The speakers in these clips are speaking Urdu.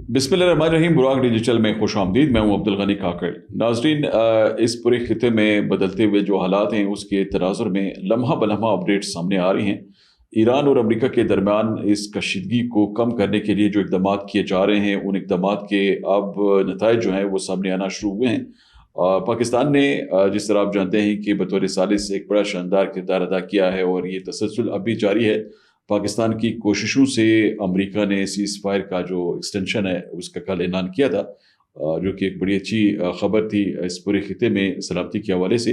بسم اللہ الرحمن الرحیم. براق ڈیجیٹل میں خوش آمدید. میں ہوں عبدالغنی کاکڑ. ناظرین، اس پورے خطے میں بدلتے ہوئے جو حالات ہیں اس کے تناظر میں لمحہ بلمحہ اپڈیٹ سامنے آ رہی ہیں. ایران اور امریکہ کے درمیان اس کشیدگی کو کم کرنے کے لیے جو اقدامات کیے جا رہے ہیں ان اقدامات کے اب نتائج جو ہیں وہ سامنے آنا شروع ہوئے ہیں. پاکستان نے جس طرح آپ جانتے ہیں کہ بطور ثالث ایک بڑا شاندار کردار ادا کیا ہے اور یہ تسلسل اب بھی جاری ہے. پاکستان کی کوششوں سے امریکہ نے سیز فائر کا جو ایکسٹینشن ہے اس کا کل اعلان کیا تھا، جو کہ ایک بڑی اچھی خبر تھی اس پورے خطے میں سلامتی کے حوالے سے.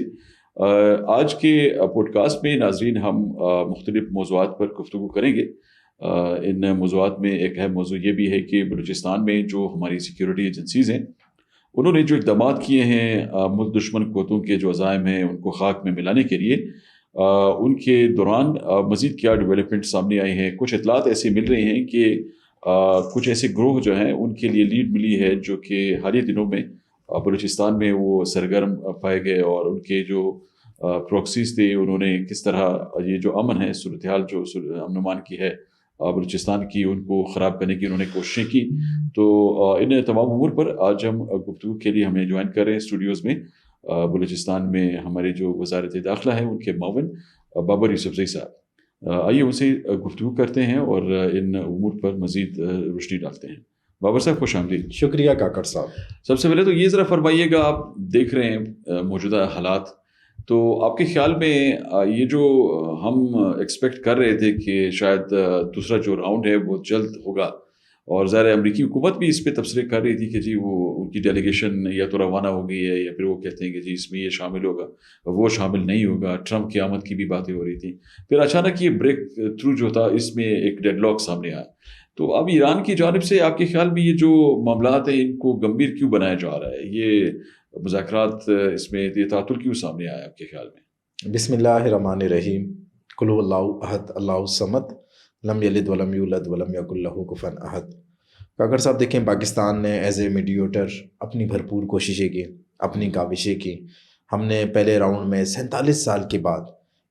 آج کے پوڈ کاسٹ میں ناظرین ہم مختلف موضوعات پر گفتگو کریں گے. ان موضوعات میں ایک اہم موضوع یہ بھی ہے کہ بلوچستان میں جو ہماری سیکیورٹی ایجنسیز ہیں انہوں نے جو اقدامات کیے ہیں ملک دشمن قوتوں کے جو عزائم ہیں ان کو خاک میں ملانے کے لیے، ان کے دوران مزید کیا ڈیولپمنٹ سامنے آئی ہیں. کچھ اطلاعات ایسی مل رہی ہیں کہ کچھ ایسے گروہ جو ہیں ان کے لیے لیڈ ملی ہے جو کہ حالیہ دنوں میں بلوچستان میں وہ سرگرم پائے گئے، اور ان کے جو پروکسیز تھے انہوں نے کس طرح یہ جو امن ہے، صورتحال جو امن امان کی ہے بلوچستان کی، ان کو خراب کرنے کی انہوں نے کوششیں کی. تو ان تمام امور پر آج ہم گفتگو کے لیے ہمیں جوائن کر رہے ہیں اسٹوڈیوز میں بلوچستان میں ہمارے جو وزارت داخلہ ہے ان کے معاون بابر یوسفزئی صاحب. آئیے ان سے گفتگو کرتے ہیں اور ان امور پر مزید روشنی ڈالتے ہیں. بابر صاحب خوش آمدید. شکریہ کاکڑ صاحب. سب سے پہلے تو یہ ذرا فرمائیے گا، آپ دیکھ رہے ہیں موجودہ حالات، تو آپ کے خیال میں یہ جو ہم ایکسپیکٹ کر رہے تھے کہ شاید دوسرا جو راؤنڈ ہے وہ جلد ہوگا، اور ظاہر امریکی حکومت بھی اس پہ تبصرے کر رہی تھی کہ جی وہ ان کی ڈیلیگیشن یا تو روانہ ہو گئی ہے، یا پھر وہ کہتے ہیں کہ جی اس میں یہ شامل ہوگا وہ شامل نہیں ہوگا. ٹرمپ کی آمد کی بھی باتیں ہو رہی تھیں. پھر اچانک یہ بریک تھرو جو تھا اس میں ایک ڈیڈ لاک سامنے آیا. تو اب ایران کی جانب سے آپ کے خیال میں یہ جو معاملات ہیں ان کو گمبھیر کیوں بنایا جا رہا ہے؟ یہ مذاکرات اس میں یہ تعطل کیوں سامنے آیا آپ کے خیال میں؟ بسم اللہ الرحمن الرحیم. قل هو اللہ احد اللہ الصمد لم یلد ولم یولد ولم یکن لہ کفوا احد. کاکڑ صاحب دیکھیں، پاکستان نے ایز اے میڈیوٹر اپنی بھرپور کوششیں کی، اپنی کاوشیں کی. ہم نے پہلے راؤنڈ میں 47 سال کے بعد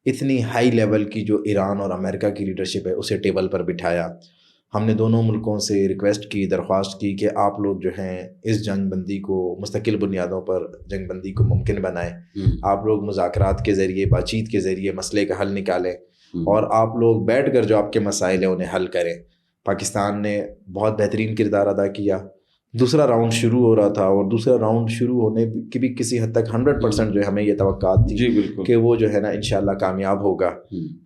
اتنی ہائی لیول کی جو ایران اور امریکہ کی لیڈرشپ ہے اسے ٹیبل پر بٹھایا. ہم نے دونوں ملکوں سے ریکویسٹ کی، درخواست کی کہ آپ لوگ جو ہیں اس جنگ بندی کو مستقل بنیادوں پر جنگ بندی کو ممکن بنائیں. آپ لوگ مذاکرات کے ذریعے، بات چیت کے ذریعے مسئلے کا حل نکالیں، اور آپ لوگ بیٹھ کر جو آپ کے مسائل ہیں انہیں حل کریں. پاکستان نے بہت بہترین کردار ادا کیا. دوسرا راؤنڈ شروع ہو رہا تھا، اور دوسرا راؤنڈ شروع ہونے کی بھی کسی حد تک 100% جو ہے ہمیں یہ توقعات تھی کہ وہ جو ہے نا انشاءاللہ کامیاب ہوگا.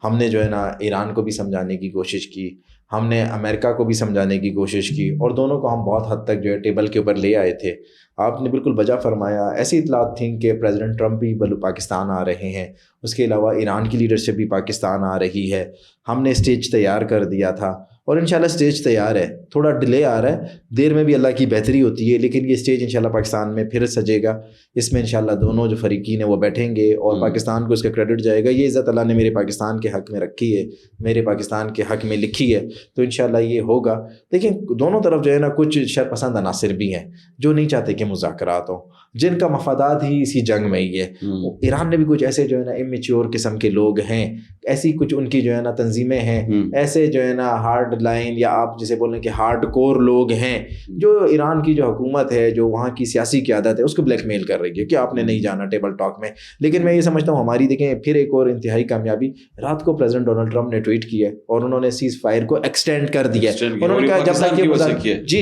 ہم نے جو ہے نا ایران کو بھی سمجھانے کی کوشش کی، ہم نے امریکہ کو بھی سمجھانے کی کوشش کی، اور دونوں کو ہم بہت حد تک جو ہے ٹیبل کے اوپر لے آئے تھے. آپ نے بالکل بجا فرمایا. ایسی اطلاعات تھیں کہ پریزیڈنٹ ٹرمپ بھی پاکستان آ رہے ہیں، اس کے علاوہ ایران کی لیڈرشپ بھی پاکستان آ رہی ہے. ہم نے اسٹیج تیار کر دیا تھا، اور انشاءاللہ اسٹیج تیار ہے. تھوڑا ڈیلے آ رہا ہے، دیر میں بھی اللہ کی بہتری ہوتی ہے، لیکن یہ اسٹیج انشاءاللہ پاکستان میں پھر سجے گا. اس میں انشاءاللہ دونوں جو فریقین ہیں وہ بیٹھیں گے، اور پاکستان کو اس کا کریڈٹ جائے گا. یہ عزت اللہ نے میرے پاکستان کے حق میں رکھی ہے، میرے پاکستان کے حق میں لکھی ہے، تو انشاءاللہ یہ ہوگا. لیکن دونوں طرف جو ہے نا کچھ شرپسند عناصر بھی ہیں جو نہیں چاہتے کہ مذاکرات ہوں، جن کا مفادات ہی اسی جنگ میں ہی ہے. ایران نے بھی کچھ ایسے جو ہے نا امیچور قسم کے لوگ ہیں، ایسی کچھ ان کی جو ہے نا تنظیمیں ہیں، ایسے جو ہے نا ہارڈ لائن یا آپ جسے بولیں کہ ہارڈ کور لوگ ہیں، جو ایران کی جو حکومت ہے، جو وہاں کی سیاسی قیادت ہے، اس کو بلیک میل کر رہی ہے کہ آپ نے نہیں جانا ٹیبل ٹاک میں. لیکن میں یہ سمجھتا ہوں ہماری دیکھیں پھر ایک اور انتہائی کامیابی، رات کو پریزیڈنٹ ڈونلڈ ٹرمپ نے ٹویٹ کیا ہے اور انہوں نے سیز فائر کو ایکسٹینڈ کر دیا. انہوں نے کہا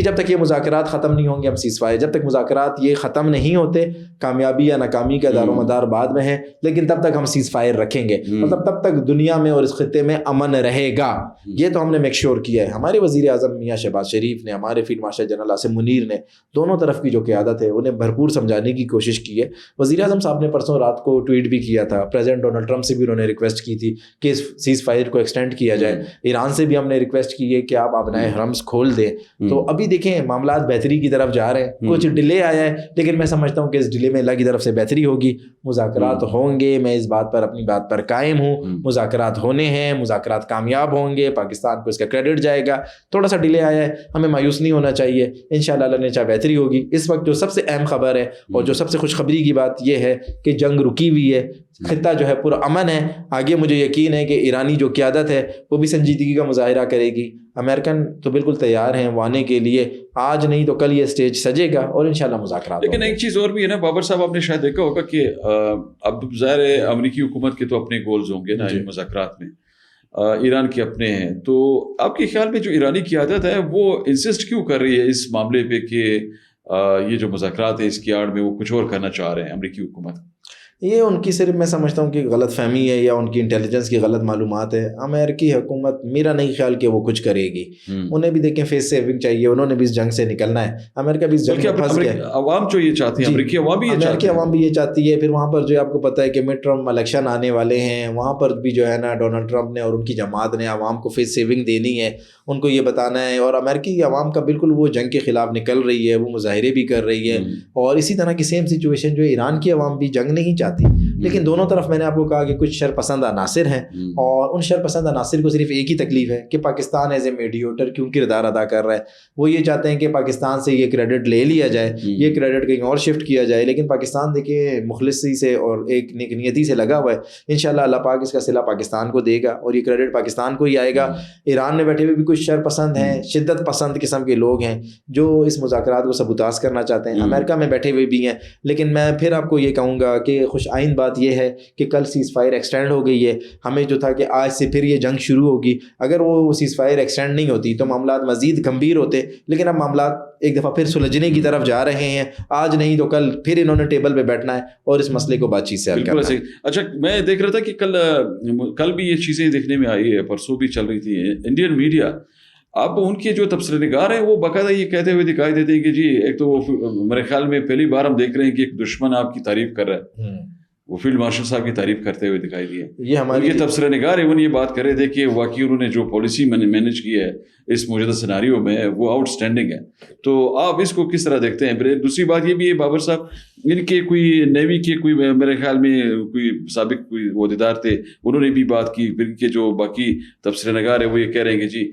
جب تک یہ مذاکرات ختم نہیں ہوں گے ہم سیز فائر، جب تک مذاکرات یہ ختم نہیں ہوتے، کامیابی یا ناکامی کا دار و مدار بعد میں ہے، لیکن تب تک ہم سیز فائر رکھیں گے. مطلب تب تک دنیا میں اور اس خطے میں امن رہے گا. یہ تو ہم نے میک شور کیا ہے. ہمارے وزیر اعظم میاں شہباز شریف نے، ہمارے field marshal general Asim Munir نے، دونوں طرف کی جو قیادت ہے انہیں بھرپور سمجھانے کی کوشش کی ہے. وزیر اعظم صاحب نے پرسوں رات کو ٹویٹ بھی کیا تھا. پریزیڈنٹ ڈونلڈ ٹرمپ سے بھی انہوں نے ریکویسٹ کی تھی کہ سیز فائر کو ایکسٹینڈ کیا جائے. ایران سے بھی ہم نے ریکویسٹ کی ہے کہ آپ ابنائے حرمز کھول دیں. تو ابھی دیکھیں معاملات بہتری کی طرف جا رہے ہیں. کچھ ڈیلے آیا ہے، لیکن میں سمجھتا ہوں کہ اس ڈیلے میں اللہ کی طرف سے بہتری ہوگی. مذاکرات ہوں گے، میں اس بات پر اپنی بات پر قائم ہوں. مذاکرات ہونے ہیں، مذاکرات کامیاب ہوں گے، پاکستان کو اس کا کریڈٹ جائے گا. تھوڑا سا ڈیلے آیا ہے، ہمیں مایوس نہیں ہونا چاہیے. انشاءاللہ اللہ نے چاہا بہتری ہوگی. اس وقت جو سب سے اہم خبر ہے اور جو سب سے خوشخبری کی بات یہ ہے کہ جنگ رکی ہوئی ہے، خطہ جو ہے پورا امن ہے. آگے مجھے یقین ہے کہ ایرانی جو قیادت ہے وہ بھی سنجیدگی کا مظاہرہ کرے گی. امریکن تو بالکل تیار ہیں وہ آنے کے لیے. آج نہیں تو کل یہ اسٹیج سجے گا اور انشاءاللہ مذاکرات. لیکن ایک چیز اور بھی ہے نا بابر صاحب, آپ نے شاید دیکھا ہوگا کہ اب ظاہر ہے امریکی حکومت کے تو اپنے گولز ہوں گے نا مذاکرات میں, ایران کے اپنے ہیں. تو آپ کے خیال میں جو ایرانی قیادت ہے وہ انسسٹ کیوں کر رہی ہے اس معاملے پہ کہ یہ جو مذاکرات ہے اس کی آڑ میں وہ کچھ اور کرنا چاہ رہے ہیں امریکی حکومت؟ یہ ان کی صرف میں سمجھتا ہوں کہ غلط فہمی ہے یا ان کی انٹیلیجنس کی غلط معلومات ہے. امریکی حکومت میرا نہیں خیال کہ وہ کچھ کرے گی. انہیں بھی دیکھیں فیس سیونگ چاہیے, انہوں نے بھی اس جنگ سے نکلنا ہے. امریکہ بھی اس جنگ میں پھنس گیا. عوام جو یہ چاہتی ہے, امریکی عوام بھی یہ چاہتی ہے, امریکی عوام بھی یہ چاہتی ہے. پھر وہاں پر جو آپ کو پتہ ہے کہ مڈ ٹرم الیکشن آنے والے ہیں, وہاں پر بھی جو ہے نا ڈونلڈ ٹرمپ نے اور ان کی جماعت نے عوام کو فیس سیونگ دینی ہے, ان کو یہ بتانا ہے. اور امریکی عوام کا بالکل وہ جنگ کے خلاف نکل رہی ہے, وہ مظاہرے بھی کر رہی ہے. اور اسی طرح کی سیم سچویشن جو ایران کی عوام بھی جنگ نہیں چاہتی. لیکن دونوں طرف میں نے آپ کو کہا کہ کچھ شرپسند عناصر ہیں, اور ان شرپسند عناصر کو صرف ایک ہی تکلیف ہے کہ پاکستان ایز اے میڈیوٹر کیوں کردار ادا کر رہا ہے. وہ یہ چاہتے ہیں کہ پاکستان سے یہ کریڈٹ لے لیا جائے, یہ کریڈٹ کہیں اور شفٹ کیا جائے. لیکن پاکستان دیکھیں مخلصی سے اور ایک نیک نیتی سے لگا ہوا ہے. انشاءاللہ اللہ پاک اس کا صلہ پاکستان کو دے گا اور یہ کریڈٹ پاکستان کو ہی آئے گا. ایران میں بیٹھے ہوئے بھی کچھ شرپسند ہیں, شدت پسند قسم کے لوگ ہیں جو اس مذاکرات کو سبوتاز کرنا چاہتے ہیں. امریکہ میں بیٹھے ہوئے بھی ہیں. لیکن میں پھر آپ کو یہ کہوں گا کہ خوش آئند بات یہ ہے کہ کل سیز فائر ایکسٹینڈ ہو گئی ہے. ہمیں جو تھا کہ آج سے پھر یہ جنگ شروع ہوگی, اگر وہ سیز فائر ایکسٹینڈ نہیں ہوتی تو معاملات مزید گمبھیر ہوتے. لیکن اب معاملات ایک دفعہ پھر سلجھنے کی طرف جا رہے ہیں. آج نہیں تو کل پھر انہوں نے ٹیبل پہ بیٹھنا ہے اور اس مسئلے کو بات چیت سے حل کرنا ہے. اچھا, میں دیکھ رہا تھا کہ کل بھی یہ چیزیں دیکھنے میں آئی ہے, پرسوں بھی چل رہی تھی. انڈین میڈیا, اب ان کے جو تبصرہ نگار ہیں وہ باقاعدہ یہ کہتے ہوئے دکھائی دیتے ہیں کہ جی ایک تو میرے خیال میں پہلی بار ہم دیکھ رہے ہیں کہ ایک دشمن آپ کی تعریف کر رہا ہے, وہ فیلڈ مارشل صاحب کی تعریف کرتے ہوئے دکھائی دیے. یہ تبصرہ نگار ایون یہ بات کر رہے تھے کہ واقعی انہوں نے جو پالیسی مینیج کی ہے اس موجودہ سیناریو میں وہ آؤٹ اسٹینڈنگ ہے. تو آپ اس کو کس طرح دیکھتے ہیں؟ دوسری بات یہ بھی ہے بابر صاحب, ان کے کوئی نیوی کے کوئی میرے خیال میں کوئی سابق کوئی عہدیدار تھے, انہوں نے بھی بات کی. پھر کے جو باقی تبصرہ نگار ہے وہ یہ کہہ رہے ہیں کہ جی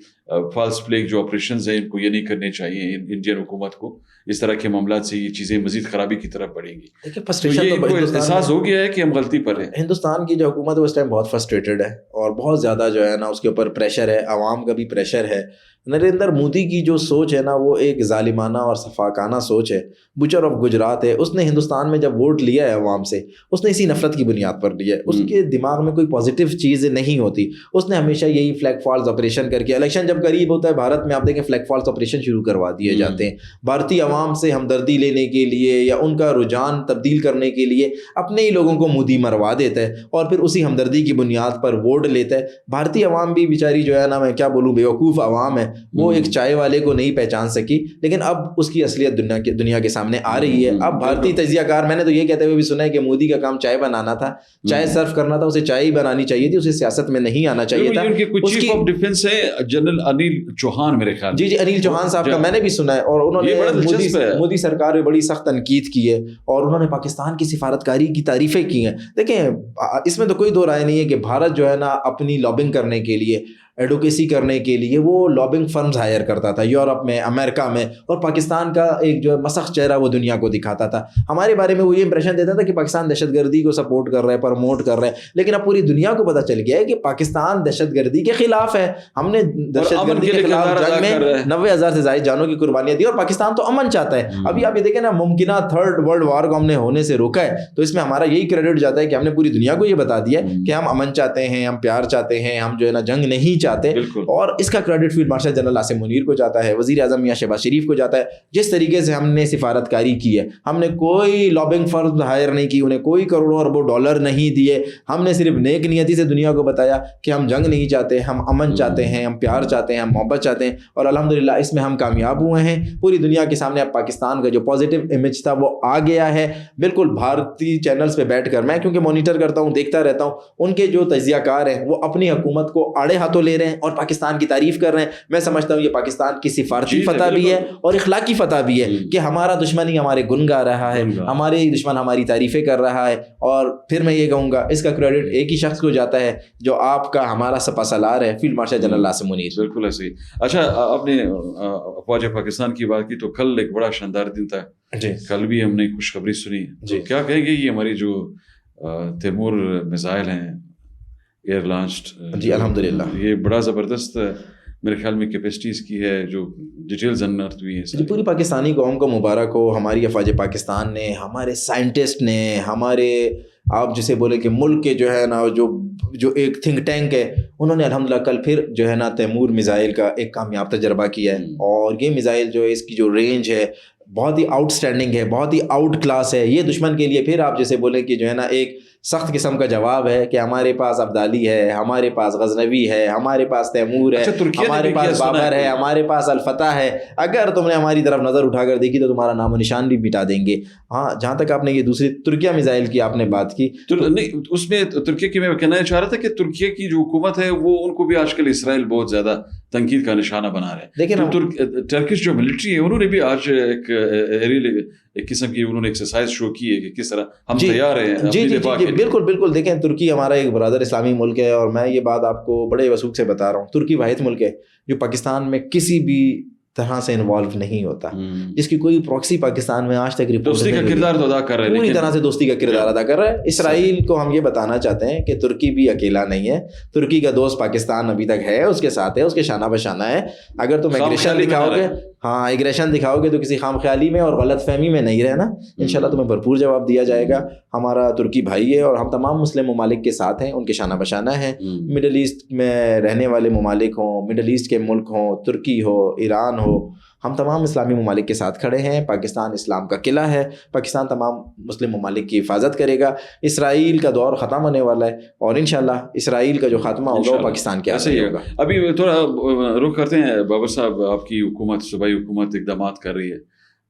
فالس فلیگ جو آپریشنز ہیں ان کو یہ نہیں کرنے چاہیے انڈین حکومت کو. اس طرح کے معاملات سے یہ چیزیں مزید خرابی کی طرف بڑھیں گی. احساس ہو گیا ہے کہ ہم غلطی پر ہیں. ہندوستان کی جو حکومت ہے اس ٹائم بہت فرسٹریٹڈ ہے اور بہت زیادہ جو ہے نا اس کے اوپر پریشر ہے, عوام کا بھی پریشر ہے. نریندر مودی کی جو سوچ ہے نا وہ ایک ظالمانہ اور صفاقانہ سوچ ہے. بچر آف گجرات ہے, اس نے ہندوستان میں جب ووٹ لیا ہے عوام سے, اس نے اسی نفرت کی بنیاد پر لیا ہے. اس کے دماغ میں کوئی پازیٹیو چیز نہیں ہوتی. اس نے ہمیشہ یہی فلیگ فالز آپریشن کر کے, الیکشن جب قریب ہوتا ہے بھارت میں آپ دیکھیں فلیگ فالز آپریشن شروع کروا دیے جاتے ہیں. بھارتی عوام سے ہمدردی لینے کے لیے یا ان کا رجحان تبدیل کرنے کے لیے اپنے ہی لوگوں کو مودی مروا دیتا ہے اور پھر اسی ہمدردی کی بنیاد پر ووٹ لیتا ہے. بھارتی عوام بھی بیچاری جو ہے نا, میں کیا بولوں, بیوقوف عوام ہے. وہ ایک چائے والے کو نہیں پہچان سکی, لیکن اب اس کی اصلیت دنیا کے سامنے آ رہی ہے. اب بھارتی تجزیہ کار, میں نے تو یہ کہتے ہوئے بھی سنا ہے کہ مودی کا کام چائے بنانا تھا, چائے سرو کرنا تھا, اسے چائے ہی بنانی چاہیے تھی, اسے سیاست میں نہیں آنا چاہیے تھا. ان کے کچھ چیف آف ڈیفنس ہے جنرل انیل چوہان میرے خیال. جی انیل چوہان صاحب کا میں نے بھی سنا ہے, اور انہوں نے مودی سرکار میں بڑی سخت تنقید کی ہے اور انہوں نے پاکستان کی سفارتکاری کی تعریفیں کی ہیں. دیکھیں اس میں تو کوئی دو رائے نہیں ہے کہ بھارت جو ہے نا اپنی لابنگ کرنے کے لیے, ایڈوکیسی کرنے کے لیے وہ لابنگ فرمز ہائر کرتا تھا یورپ میں, امریکہ میں, اور پاکستان کا ایک جو مسخ چہرہ وہ دنیا کو دکھاتا تھا. ہمارے بارے میں وہ یہ امپریشن دیتا تھا کہ پاکستان دہشت گردی کو سپورٹ کر رہا ہے, پروموٹ کر رہا ہے. لیکن اب پوری دنیا کو پتہ چل گیا ہے کہ پاکستان دہشت گردی کے خلاف ہے. ہم نے دہشت گردی کے خلاف جنگ میں 90,000 سے زائد جانوں کی قربانیاں دی, اور پاکستان تو امن چاہتا ہے. ابھی آپ یہ دیکھیں نا, ممکنہ تھرڈ ورلڈ وار کو ہم نے ہونے سے روکا ہے, تو اس میں ہمارا یہی کریڈٹ جاتا ہے کہ ہم نے پوری دنیا کو یہ بتا دیا کہ ہم امن چاہتے ہیں, ہم پیار چاہتے ہیں, ہم جو ہے نا جنگ نہیں چاہتے. اور اس کا credit field marshal general Asim Munir کو جاتا ہے, وزیر اعظم میاں شہباز شریف کو جاتا ہے. جس طریقے سے ہم نے سفارتکاری کی ہے, ہم نے کوئی لابنگ فرم ہائر نہیں کی, انہیں کوئی کروڑوں اربوں ڈالر نہیں دیے. ہم نے صرف نیک نیتی سے دنیا کو بتایا کہ ہم جنگ نہیں چاہتے, ہم امن چاہتے ہیں, ہم پیار چاہتے ہیں, ہم محبت چاہتے ہیں. اور الحمدللہ اس میں ہم کامیاب ہوئے ہیں. پوری دنیا کے سامنے اب پاکستان کا جو پازیٹیو امیج تھا وہ آ گیا ہے. بالکل بھارتی چینلز پہ بیٹھ کر, میں کیونکہ مانیٹر کرتا ہوں, دیکھتا رہتا ہوں, ان کے جو تجزیہ کار ہیں وہ اپنی حکومت کو آڑے ہاتھوں لے رہے ہیں اور پاکستان کی تعریف کر رہے ہیں. میں سمجھتا ہوں یہ پاکستان کی سفارتی فتح بھی ہے اور اخلاقی فتح بھی ہے کہ ہمارا دشمن ہی ہمارے گن گا رہا ہے, ہمارے ہی دشمن ہماری تعریفیں کر رہا ہے. اور پھر میں یہ کہوں گا اس کا کریڈٹ ایک ہی شخص کو جاتا ہے جو آپ کا ہمارا سپہ سالار ہے, field marshal general Asim Munir. بالکل ایسے ہی. اچھا, آپ نے افواج پاکستان کی بات کی تو کل ایک بڑا شاندار دن تھا. کل بھی ہم نے خوشخبری سنی. کیا کہے گی یہ ہماری جو تیمور میزائل ہیں ایئر لانچڈ, جی الحمدللہ یہ بڑا زبردست میرے خیال میں کیپیسٹیز کی ہے جو ڈیٹیلز انرتھ ہوئی ہیں. جی پوری پاکستانی قوم کو مبارک ہو. ہماری افواج پاکستان نے, ہمارے سائنٹسٹ نے, ہمارے آپ جسے بولے کہ ملک کے جو ہے نا جو ایک تھنک ٹینک ہے, انہوں نے الحمدللہ کل پھر جو ہے نا تیمور میزائل کا ایک کامیاب تجربہ کیا ہے. اور یہ میزائل جو ہے اس کی جو رینج ہے بہت ہی آؤٹ اسٹینڈنگ ہے, بہت ہی آؤٹ کلاس ہے. یہ دشمن کے لیے پھر آپ جیسے بولیں کہ جو ہے نا ایک سخت قسم کا جواب ہے کہ ہمارے پاس ابدالی ہے, ہمارے پاس غزنوی ہے, ہمارے پاس تیمور ہے, ہمارے پاس بابر ہے, ہمارے پاس الفتح ہے. اگر تم نے ہماری طرف نظر اٹھا کر دیکھی تو تمہارا نام و نشان بھی مٹا دیں گے. ہاں جہاں تک آپ نے یہ دوسری ترکیہ میزائل کی آپ نے بات کی, نہیں اس میں ترکیہ کی میں کہنا چاہ رہا تھا کہ ترکیہ کی جو حکومت ہے وہ ان کو بھی آج کل اسرائیل بہت زیادہ تنقید کا نشانہ بنا رہے ہیں. لیکن ٹرکش جو ملٹری ہے انہوں نے بھی آج ایک قسم کی انہوں نے ایکسرسائز شو کی ہے کہ کس طرح ہم تیار ہیں. جی بالکل بالکل. دیکھیں ترکی ہمارا ایک برادر اسلامی ملک ہے, اور میں یہ بات آپ کو بڑے وثوق سے بتا رہا ہوں, ترکی واحد ملک ہے جو پاکستان میں کسی بھی طرح سے انوالو نہیں ہوتا, جس کی کوئی پراکسی پاکستان میں آج تک دوستی کا کردار ادا کر رہا ہے, پوری طرح سے دوستی کا کردار ادا کر رہا ہے. اسرائیل کو ہم یہ بتانا چاہتے ہیں کہ ترکی بھی اکیلا نہیں ہے, ترکی کا دوست پاکستان ابھی تک ہے, اس کے ساتھ ہے, اس کے شانہ بشانہ ہے. اگر تم ایگریشن دکھاؤ گے, ہاں ایگریشن دکھاؤ گے تو کسی خام خیالی میں اور غلط فہمی میں نہیں رہنا. انشاءاللہ تمہیں بھرپور جواب دیا جائے گا. ہمارا ترکی بھائی ہے اور ہم تمام مسلم ممالک کے ساتھ ہیں, ان کے شانہ بشانہ ہیں. مڈل ایسٹ میں رہنے والے ممالک ہوں, مڈل ایسٹ کے ملک ہوں, ترکی ہو, ایران ہو, ہم تمام اسلامی ممالک کے ساتھ کھڑے ہیں. پاکستان اسلام کا قلعہ ہے, پاکستان تمام مسلم ممالک کی حفاظت کرے گا. اسرائیل کا دور ختم ہونے والا ہے اور انشاءاللہ اسرائیل کا جو خاتمہ ہوگا وہ پاکستان کے آگے ہوگا. ابھی تھوڑا رخ کرتے ہیں بابر صاحب, آپ کی حکومت صوبائی حکومت اقدامات کر رہی ہے,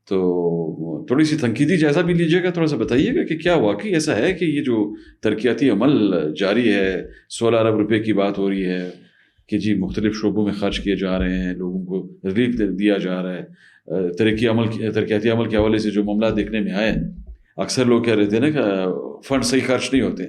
تو تھوڑی سی تنقیدی جائزہ بھی لیجیے گا, تھوڑا سا بتائیے گا کہ کیا واقعی ایسا ہے کہ یہ جو ترقیاتی عمل جاری ہے, 16 ارب روپے کی بات ہو رہی ہے کہ جی مختلف شعبوں میں خرچ کیے جا رہے ہیں, لوگوں کو ریلیف دیا جا رہا ہے. ترقیاتی عمل کے حوالے سے جو معاملات دیکھنے میں آئے, اکثر لوگ کہہ رہے تھے نا کہ فنڈ صحیح خرچ نہیں ہوتے,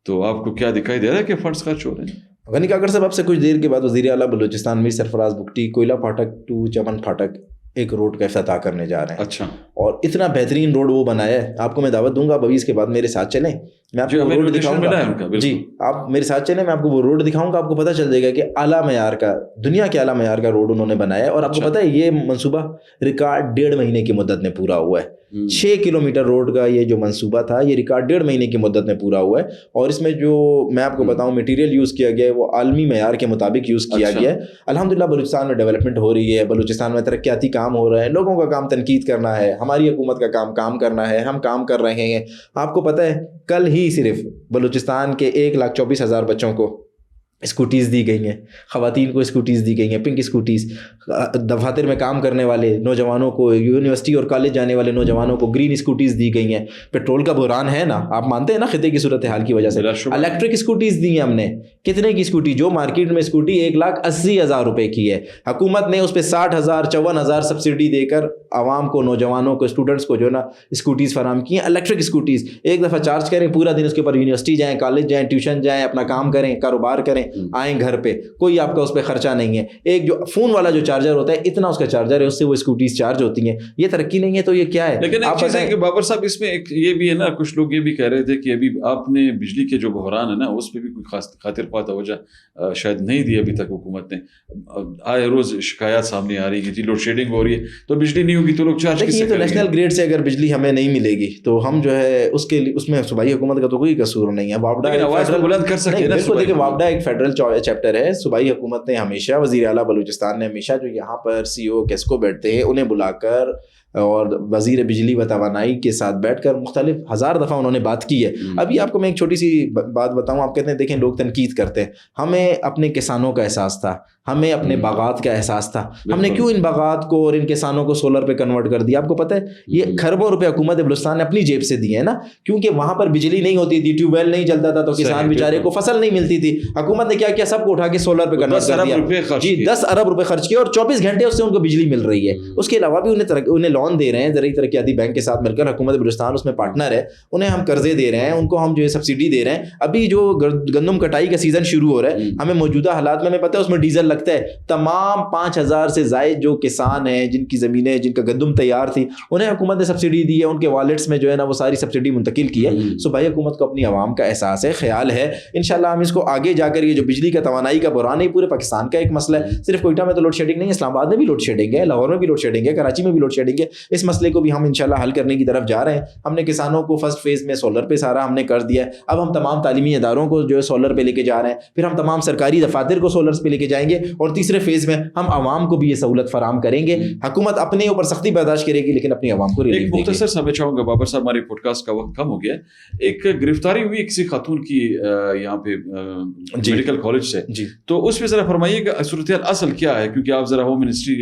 تو آپ کو کیا دکھائی دے رہا ہے کہ فنڈز خرچ ہو رہے ہیں؟ غنی کاکڑ صاحب, آپ سے کچھ دیر کے بعد وزیر اعلیٰ بلوچستان میر سرفراز بگٹی کوئلہ پھاٹک ٹو چمن پھاٹک ایک روڈ کا افتتاح کرنے جا رہے ہیں. اچھا, اور اتنا بہترین روڈ وہ بنایا ہے, آپ کو میں دعوت دوں گا, ابھی اس کے بعد میرے ساتھ چلیں, میں آپ کو وہ روڈ دکھاؤں گا. جی آپ میرے ساتھ چلیں, میں آپ کو وہ روڈ دکھاؤں گا, آپ کو پتہ چل جائے گا کہ اعلیٰ معیار کا, دنیا کے اعلیٰ معیار کا روڈ انہوں نے بنایا ہے. اور آپ کو پتہ ہے یہ منصوبہ ریکارڈ 1.5 مہینے کی مدت میں پورا ہوا ہے. 6 کلومیٹر روڈ کا یہ جو منصوبہ تھا یہ ریکارڈ 1.5 مہینے کی مدت میں پورا ہوا ہے. اور اس میں جو میں آپ کو بتاؤں میٹیریل یوز کیا گیا ہے وہ عالمی معیار کے مطابق یوز کیا گیا ہے. الحمدللہ بلوچستان میں ڈیولپمنٹ ہو رہی ہے, بلوچستان میں ترقیاتی کام ہو رہے ہیں. لوگوں کا کام تنقید کرنا ہے, ہماری حکومت کا کام کرنا ہے, ہم کام کر رہے ہیں. آپ کو پتہ ہے کل ہی صرف بلوچستان کے 1,24,000 بچوں کو اسکوٹیز دی گئی ہیں, خواتین کو اسکوٹیز دی گئی ہیں, پنک اسکوٹیز. دفاتر میں کام کرنے والے نوجوانوں کو, یونیورسٹی اور کالج جانے والے نوجوانوں کو گرین اسکوٹیز دی گئی ہیں. پیٹرول کا بحران ہے نا, آپ مانتے ہیں نا خطے کی صورتحال کی وجہ سے. الیکٹرک اسکوٹیز دی ہیں ہم نے. کتنے کی اسکوٹی؟ جو مارکیٹ میں اسکوٹی 1,80,000 روپے کی ہے, حکومت نے اس پہ 60,000 54,000 سبسڈی دے کر عوام کو, نوجوانوں کو, اسٹوڈنٹس کو جو ہے نا اسکوٹیز فراہم کی ہیں, الیکٹرک اسکوٹیز. ایک دفعہ چارج کریں, پورا دن اس کے اوپر یونیورسٹی جائیں, کالج جائیں, ٹیوشن جائیں, اپنا کام کریں, کاروبار کریں, آئیں گھر پہ, کوئی آپ کا اس پہ خرچہ نہیں ہے. ایک جو فون والا جو چارجر ہوتا ہے اتنا اس کا چارجر ہے, اس سے وہ اسکوٹیز چارج ہوتی ہیں. یہ ترقی نہیں ہے تو یہ کیا ہے؟ لیکن ایک چیز ہے کہ بابر صاحب اس میں ایک یہ بھی ہے نا, کچھ لوگ یہ بھی کہہ رہے تھے کہ ابھی آپ نے بجلی کے جو بحران ہے نا اس پہ بھی کوئی خاطر خواہ توجہ شاید نہیں دی ابھی تک حکومت نے. آئے روز شکایات سامنے آ رہی ہے کہ لوڈ شیڈنگ ہو رہی ہے, تو بجلی نہیں ہوگی تو لوگ چارج کس سے کریں گے؟ نیشنل گریڈ سے اگر بجلی ہمیں نہیں ملے گی تو ہم جو ہے اس کے اس میں صوبائی حکومت کا تو کوئی قصور نہیں ہے. واپڈا بلند کر سکے نا. بالکل, دیکھیں واپڈا ایک فیڈرل چیپٹر ہے. صوبائی حکومت نے ہمیشہ, وزیر اعلیٰ بلوچستان نے ہمیشہ جو یہاں پر سی او کیسکو بیٹھتے ہیں انہیں بلا کر اور وزیر بجلی و توانائی کے ساتھ بیٹھ کر مختلف 1000 دفعہ انہوں نے بات کی ہے. ابھی آپ کو میں ایک چھوٹی سی بات بتاؤں. آپ کہتے ہیں دیکھیں لوگ تنقید کرتے ہیں, ہمیں اپنے کسانوں کا احساس تھا, ہمیں اپنے باغات کا احساس تھا. ہم نے کیوں ان باغات کو اور ان کسانوں کو سولر پہ کنورٹ کر دیا؟ آپ کو پتہ ہے یہ کھربوں روپے حکومت بلوچستان نے اپنی جیب سے دیے ہیں نا, کیونکہ وہاں پر بجلی نہیں ہوتی تھی, ٹیوب ویل نہیں چلتا تھا, تو کسان بیچارے کو فصل نہیں ملتی تھی. حکومت نے کیا کیا, سب کو اٹھا کے سولر پہ کنورٹ کر دیا. جی 10 ارب روپے خرچ کیے اور 24 گھنٹے اس سے ان کو بجلی مل رہی ہے. اس کے علاوہ بھی انہیں لون دے رہے ہیں زرعی ترقیاتی بینک کے ساتھ مل کر, حکومت بلوچستان اس میں پارٹنر ہے, انہیں ہم قرضے دے رہے ہیں, ان کو ہم جو ہے سبسڈی دے رہے ہیں. ابھی جو گندم کٹائی کا سیزن شروع ہو رہا ہے, ہمیں موجودہ حالات میں ہمیں پتہ ہے اس میں ڈیزل لگتا ہے. تمام 5,000 سے زائد جو کسان ہیں جن کی زمینیں, جن کا گندم تیار تھی, انہیں حکومت نے سبسڈی دی ہے, ان کے والٹس میں جو ہے نا وہ ساری سبسڈی منتقل کی ہے. سو بھائی حکومت کو اپنی عوام کا احساس ہے, خیال ہے. انشاءاللہ ہم اس کو آگے جا کر, یہ جو بجلی کا توانائی کا بحران ہے پورے پاکستان کا ایک مسئلہ ہے, صرف کوئٹہ میں تو لوڈ شیڈنگ نہیں, اسلام آباد میں بھی لوڈ شیڈنگ ہے, لاہور میں بھی لوڈ شیڈنگ ہے, کراچی میں بھی لوڈ شیڈنگ ہے. اس مسئلے کو بھی ہم انشاءاللہ حل کرنے کی طرف جا رہے ہیں. ہم نے کسانوں کو فرسٹ فیز میں سولر پہ سارا ہم نے کر دیا ہے. اب ہم تمام تعلیمی اداروں کو جو ہے سولر پہ لے کے جا رہے ہیں, پھر ہم تمام سرکاری دفاتر کو سولر پہ لے کے جائیں گے, اور تیسرے فیز میں ہم عوام کو بھی یہ سہولت فراہم کریں گے. حکومت اپنے اوپر سختی برداشت کرے گی لیکن اپنی عوام کو ریلیف دے گی. مختصر سا میں چاہوں گا بابر صاحب, ہمارے پوڈ کاسٹ کا وقت کم ہو گیا ہے. ایک گرفتاری ہوئی کسی خاتون کی یہاں پہ میڈیکل کالج سے, تو اس پہ ذرا فرمائیے کہ صورتحال اصل کیا ہے, کیونکہ آپ ذرا ہوم منسٹری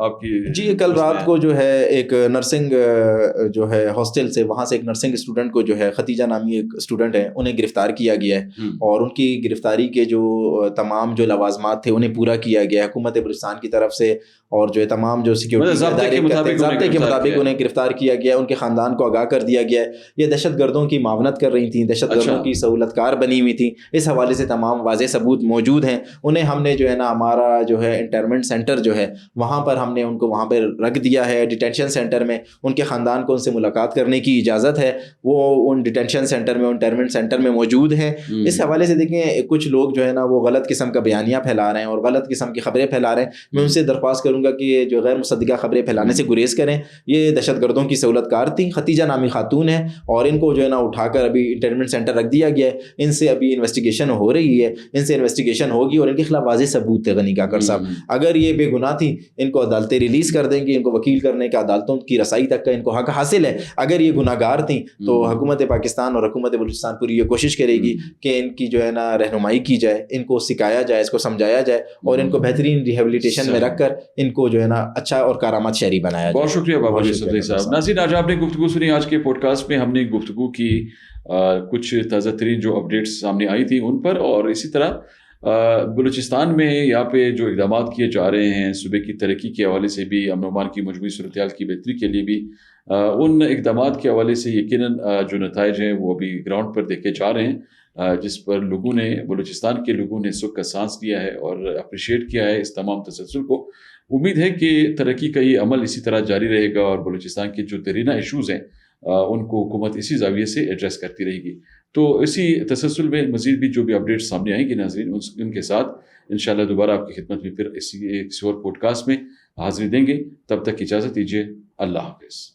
آپ کی. جی کل رات کو جو ہے ایک نرسنگ جو ہے ہاسٹل سے, وہاں سے ایک نرسنگ اسٹوڈنٹ کو جو ہے ختیجہ نامی ایک اسٹوڈنٹ ہے, انہیں گرفتار کیا گیا ہے, اور ان کی گرفتاری کے جو تمام جو لوازمات تھے انہیں پورا کیا گیا ہے حکومت بلوچستان کی طرف سے, اور جو ہے تمام جو سیکیورٹی ضابطے کے مطابق انہیں گرفتار کیا گیا ہے. ان کے خاندان کو آگاہ کر دیا گیا ہے. یہ دہشت گردوں کی معاونت کر رہی تھیں, دہشت گردوں کی سہولت کار بنی ہوئی تھیں. اس حوالے سے تمام واضح ثبوت موجود ہیں. انہیں ہم نے جو ہے نا ہمارا جو ہے انٹرنمنٹ سینٹر جو ہے وہاں پر ہم نے ان کو وہاں پہ رکھ دیا ہے, ڈیٹینشن سینٹر میں. ان کے خاندان کو ان سے ملاقات کرنے کی اجازت ہے, وہ ان ڈیٹینشن سینٹر میں, انٹرنمنٹ سینٹر میں موجود ہیں. اس حوالے سے دیکھیں کچھ لوگ جو ہے نا وہ غلط قسم کا بیانیہ پھیلا رہے ہیں اور غلط قسم کی خبریں پھیلا رہے ہیں. میں ان سے درخواست کروں گا کہ جو غیر مصدقہ خبریں پھیلانے سے گریز کریں. یہ دہشت گردوں کی سہولت کار تھی, ختیجہ نامی خاتون ہے, اور ان کو جو ہے نا اٹھا کر ابھی انٹرنمنٹ سینٹر رکھ دیا گیا ہے. ان سے ابھی انویسٹیگیشن ہو رہی ہے, ان سے انویسٹیگیشن ہوگی اور ان کے خلاف واضح ثبوت تھے. غنی کاکڑ صاحب اگر یہ بے گناہ تھی, ان کو عدالتیں ریلیز کر دیں گی, ان کو وکیل کرنے کا عدالتوں کی رسائی تک کا ان کو حق حاصل ہے. اگر یہ گناہ گار تھیں تو حکومت پاکستان اور حکومت بلوچستان پوری یہ کوشش کرے گی کہ ان کی جو ہے نا رہنمائی کی جائے, ان کو سکھایا جائے, اس کو سمجھایا جائے, اور ان کو بہترین ریہیبلیٹیشن میں رکھ کر ان کو جو ہے نا اچھا اور کارآمد شہری بنایا جائے. بہت شکریہ بابا یوسف صاحب. ناظرین, آج آپ نے گفتگو سنی. آج کے پوڈ کاسٹ میں ہم نے گفتگو کی کچھ تازہ ترین جو اپڈیٹس سامنے آئی تھیں ان پر, اور اسی طرح بلوچستان میں یہاں پہ جو اقدامات کیے جا رہے ہیں صوبے کی ترقی کے حوالے سے بھی, امن و امان کی مجموعی صورتحال کی بہتری کے لیے بھی, ان اقدامات کے حوالے سے یقیناً جو نتائج ہیں وہ ابھی گراؤنڈ پر دیکھے جا رہے ہیں, جس پر لوگوں نے, بلوچستان کے لوگوں نے سکھ کا سانس لیا ہے اور اپریشیٹ کیا ہے اس تمام تسلسل کو. امید ہے کہ ترقی کا یہ عمل اسی طرح جاری رہے گا, اور بلوچستان کے جو دیرینہ ایشوز ہیں ان کو حکومت اسی زاویے سے ایڈریس کرتی رہے گی. تو اسی تسلسل میں مزید بھی جو بھی اپڈیٹ سامنے آئیں گی ناظرین, ان کے ساتھ انشاءاللہ دوبارہ آپ کی خدمت میں پھر کسی اور پوڈ کاسٹ میں حاضری دیں گے. تب تک اجازت دیجیے. اللہ حافظ.